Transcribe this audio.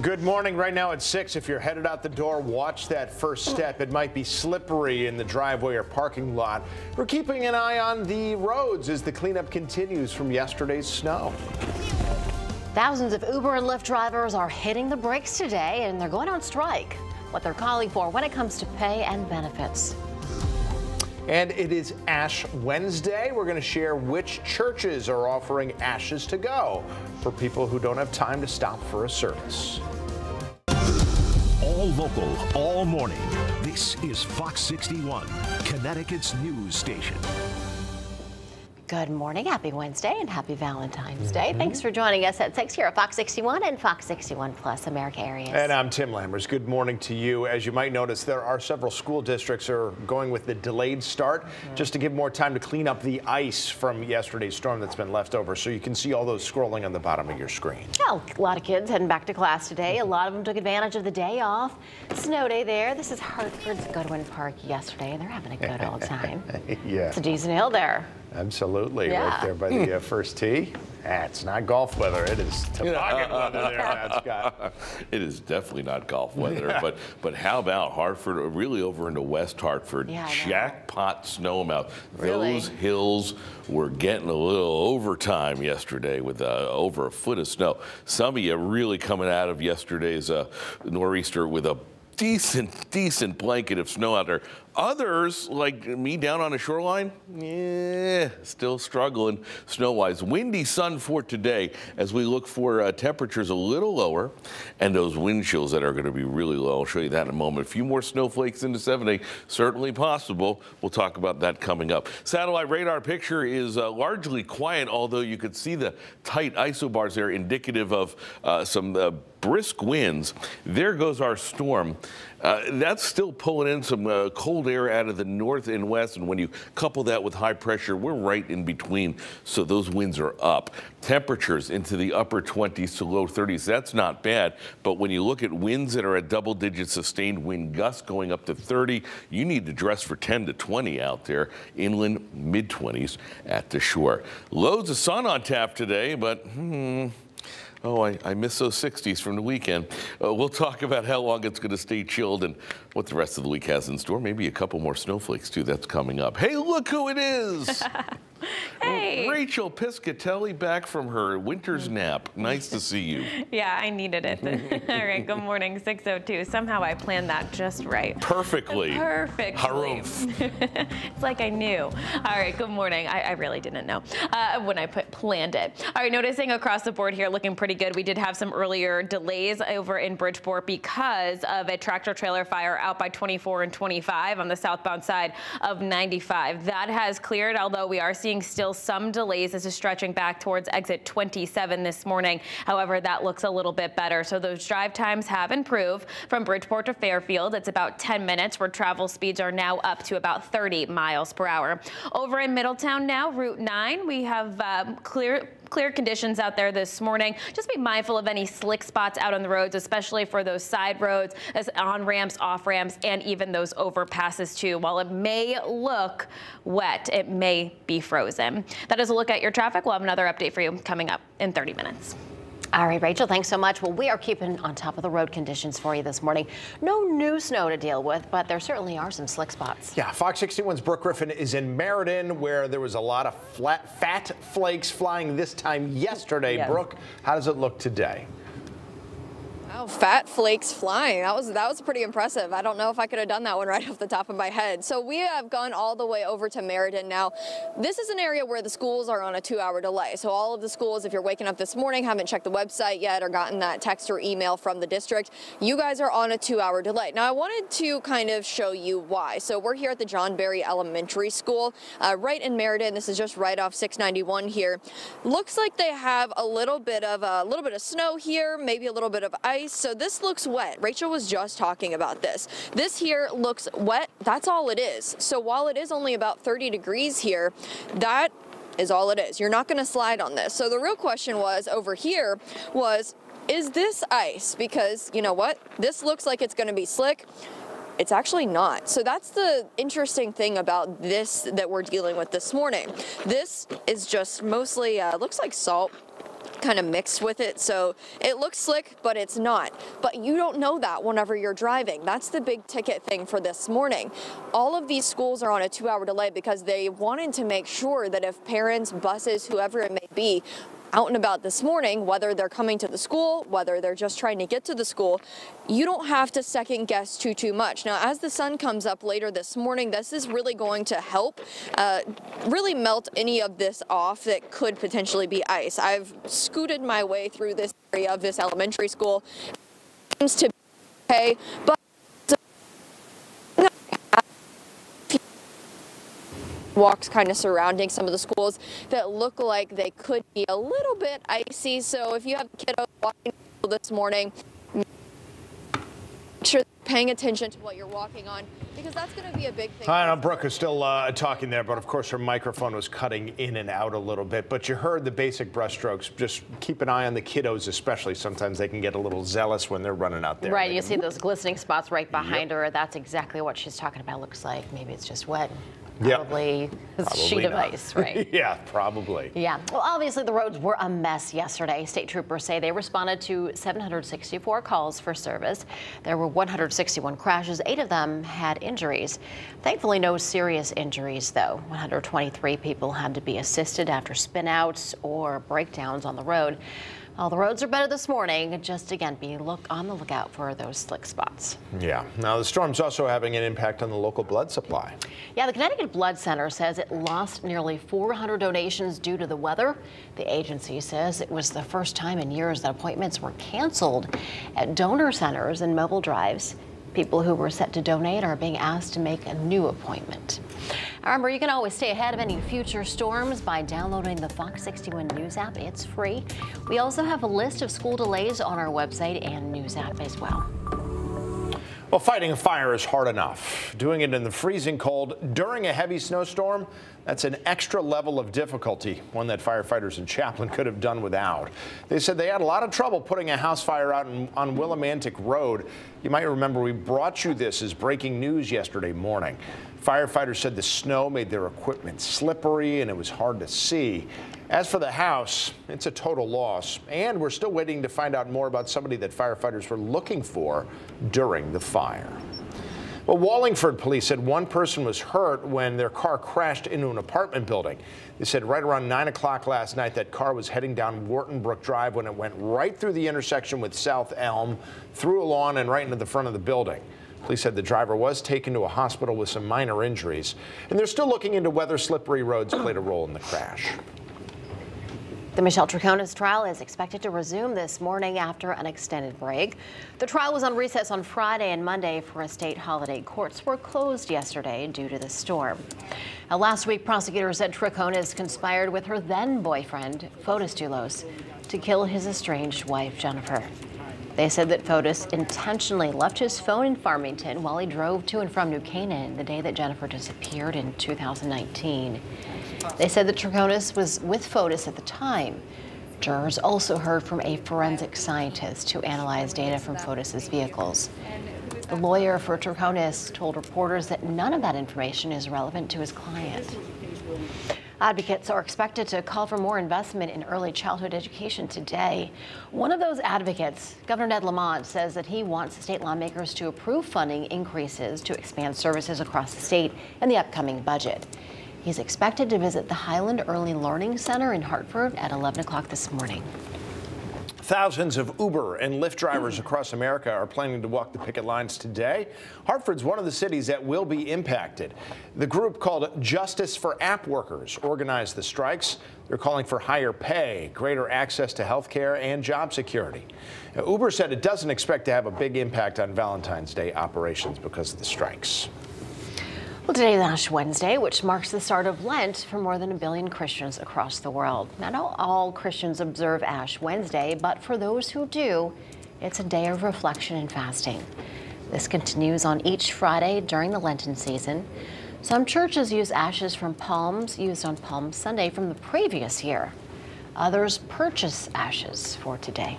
Good morning. Right now at 6, if you're headed out the door, watch that first step. It might be slippery in the driveway or parking lot. We're keeping an eye on the roads as the cleanup continues from yesterday's snow. Thousands of Uber and Lyft drivers are hitting the brakes today, and they're going on strike. What they're calling for when it comes to pay and benefits. And it is Ash Wednesday. We're going to share which churches are offering ashes to go for people who don't have time to stop for a service. All local, all morning. This is Fox 61, Connecticut's news station. Good morning, happy Wednesday, and happy Valentine's Day. Thanks for joining us at 6 here at Fox 61 and Fox 61 Plus America areas. And I'm Tim Lammers. Good morning to you. As you might notice, there are several school districts that are going with the delayed start just to give more time to clean up the ice from yesterday's storm that's been left over. So you can see all those scrolling on the bottom of your screen. Well, a lot of kids heading back to class today. A lot of them took advantage of the day off. Snow day there. This is Hartford's Goodwin Park yesterday, and they're having a good old time. Yeah. It's a decent hill there. Absolutely, Yeah. right there by the first tee. It's not golf weather. It is toboggan weather there, Matt Scott. It is definitely not golf weather, but how about Hartford, really over into West Hartford, jackpot snow amount. Really? Those hills were getting a little overtime yesterday with over a foot of snow. Some of you really coming out of yesterday's nor'easter with a decent blanket of snow out there. Others, like me down on the shoreline, still struggling snow-wise. Windy sun for today as we look for temperatures a little lower and those wind chills that are going to be really low. I'll show you that in a moment. A few more snowflakes into 70, certainly possible. We'll talk about that coming up. Satellite radar picture is largely quiet, although you could see the tight isobars there indicative of some brisk winds. There goes our storm. That's still pulling in some cold air out of the north and west, and when you couple that with high pressure, we're right in between, so those winds are up. Temperatures into the upper 20s to low 30s. That's not bad, but when you look at winds that are at double-digit sustained wind gusts going up to 30, you need to dress for 10 to 20 out there. Inland, mid-20s at the shore. Loads of sun on tap today, but oh, I miss those 60s from the weekend. We'll talk about how long it's going to stay chilled and what the rest of the week has in store. Maybe a couple more snowflakes, too. That's coming up. Hey, look who it is. Hey. Rachel Piscatelli back from her winter's nap. Nice to see you. Yeah, I needed it. All right, good morning, 6:02. Somehow I planned that just right. Perfectly. Perfectly. Harumph. It's like I knew. All right, good morning. I really didn't know when I planned it. All right, noticing across the board here, looking pretty good. We did have some earlier delays over in Bridgeport because of a tractor trailer fire out by 24 and 25 on the southbound side of 95. That has cleared, although we are seeing still some delays as it's stretching back towards exit 27 this morning. However, that looks a little bit better. So those drive times have improved from Bridgeport to Fairfield. It's about 10 minutes where travel speeds are now up to about 30 miles per hour. Over in Middletown now, Route 9, we have clear conditions out there this morning. Just be mindful of any slick spots out on the roads, especially for those side roads, as on ramps, off ramps, and even those overpasses too. While it may look wet, it may be frozen. That is a look at your traffic. We'll have another update for you coming up in 30 minutes. All right, Rachel, thanks so much. Well, we are keeping on top of the road conditions for you this morning. No new snow to deal with, but there certainly are some slick spots. Yeah, Fox 61's Brooke Griffin is in Meriden, where there was a lot of fat flakes flying this time yesterday. Yes. Brooke, how does it look today? Wow, fat flakes flying. That was pretty impressive. I don't know if I could have done that one right off the top of my head. So we have gone all the way over to Meriden now. This is an area where the schools are on a 2-hour delay. So all of the schools, if you're waking up this morning, haven't checked the website yet or gotten that text or email from the district, you guys are on a 2-hour delay. Now I wanted to kind of show you why. So we're here at the John Berry Elementary School, right in Meriden. This is just right off 691 here. Looks like they have a little bit of snow here, maybe a little bit of ice. So this looks wet. Rachel was just talking about this. This here looks wet. That's all it is. So while it is only about 30 degrees here, that is all it is. You're not going to slide on this. So the real question was over here was, is this ice? Because you know what? This looks like it's going to be slick. It's actually not. So that's the interesting thing about this that we're dealing with this morning. This is just mostly, looks like salt. kind of mixed with it, so it looks slick, but it's not. But you don't know that whenever you're driving. That's the big ticket thing for this morning. All of these schools are on a 2-hour delay because they wanted to make sure that if parents, buses, whoever it may be, out and about this morning, whether they're coming to the school, whether they're just trying to get to the school, you don't have to second guess too much. Now, as the sun comes up later this morning, this is really going to help really melt any of this off that could potentially be ice. I've scooted my way through this area of this elementary school. It seems to be okay, but walks kind of surrounding some of the schools that look like they could be a little bit icy. So if you have kiddos walking this morning, make sure you're paying attention to what you're walking on, because that's going to be a big thing. I know Brooke is still talking there, but of course her microphone was cutting in and out a little bit. But you heard the basic brushstrokes. Just keep an eye on the kiddos, especially. Sometimes they can get a little zealous when they're running out there. Right, you see those glistening spots right behind her. That's exactly what she's talking about. Looks like maybe it's just wet. Probably a sheet of ice, right? Yeah, probably. Yeah. Well, obviously the roads were a mess yesterday. State troopers say they responded to 764 calls for service. There were 161 crashes. 8 of them had injuries. Thankfully, no serious injuries, though. 123 people had to be assisted after spinouts or breakdowns on the road. Well, the roads are better this morning. Just again, be on the lookout for those slick spots. Yeah. Now, the storm's also having an impact on the local blood supply. Yeah, the Connecticut Blood Center says it lost nearly 400 donations due to the weather. The agency says it was the first time in years that appointments were canceled at donor centers and mobile drives. People who were set to donate are being asked to make a new appointment. Remember, you can always stay ahead of any future storms by downloading the FOX61 News app. It's free. We also have a list of school delays on our website and news app as well. Well, fighting a fire is hard enough. Doing it in the freezing cold during a heavy snowstorm, that's an extra level of difficulty, one that firefighters in Chaplin could have done without. They said they had a lot of trouble putting a house fire out on Willimantic Road. You might remember we brought you this as breaking news yesterday morning. Firefighters said the snow made their equipment slippery and it was hard to see. As for the house, it's a total loss, and we're still waiting to find out more about somebody that firefighters were looking for during the fire. Well, Wallingford police said one person was hurt when their car crashed into an apartment building. They said right around 9 o'clock last night that car was heading down Wharton Brook Drive when it went right through the intersection with South Elm, through a lawn and right into the front of the building. Police said the driver was taken to a hospital with some minor injuries, and they're still looking into whether slippery roads played a role in the crash. The Michelle Troconis trial is expected to resume this morning after an extended break. The trial was on recess on Friday and Monday for a state holiday. Courts were closed yesterday due to the storm. Now, last week, prosecutors said Troconis conspired with her then-boyfriend, Fotis Dulos, to kill his estranged wife, Jennifer. They said that Fotis intentionally left his phone in Farmington while he drove to and from New Canaan the day that Jennifer disappeared in 2019. They said that Troconis was with Fotis at the time. Jurors also heard from a forensic scientist who analyzed data from Fotis's vehicles. The lawyer for Troconis told reporters that none of that information is relevant to his client. Advocates are expected to call for more investment in early childhood education today. One of those advocates, Governor Ned Lamont, says that he wants state lawmakers to approve funding increases to expand services across the state in the upcoming budget. He's expected to visit the Highland Early Learning Center in Hartford at 11 o'clock this morning. Thousands of Uber and Lyft drivers across America are planning to walk the picket lines today. Hartford's one of the cities that will be impacted. The group called Justice for App Workers organized the strikes. They're calling for higher pay, greater access to health care, and job security. Now, Uber said it doesn't expect to have a big impact on Valentine's Day operations because of the strikes. Well, today is Ash Wednesday, which marks the start of Lent for more than 1 billion Christians across the world. Now, not all Christians observe Ash Wednesday, but for those who do, it's a day of reflection and fasting. This continues on each Friday during the Lenten season. Some churches use ashes from palms used on Palm Sunday from the previous year. Others purchase ashes for today.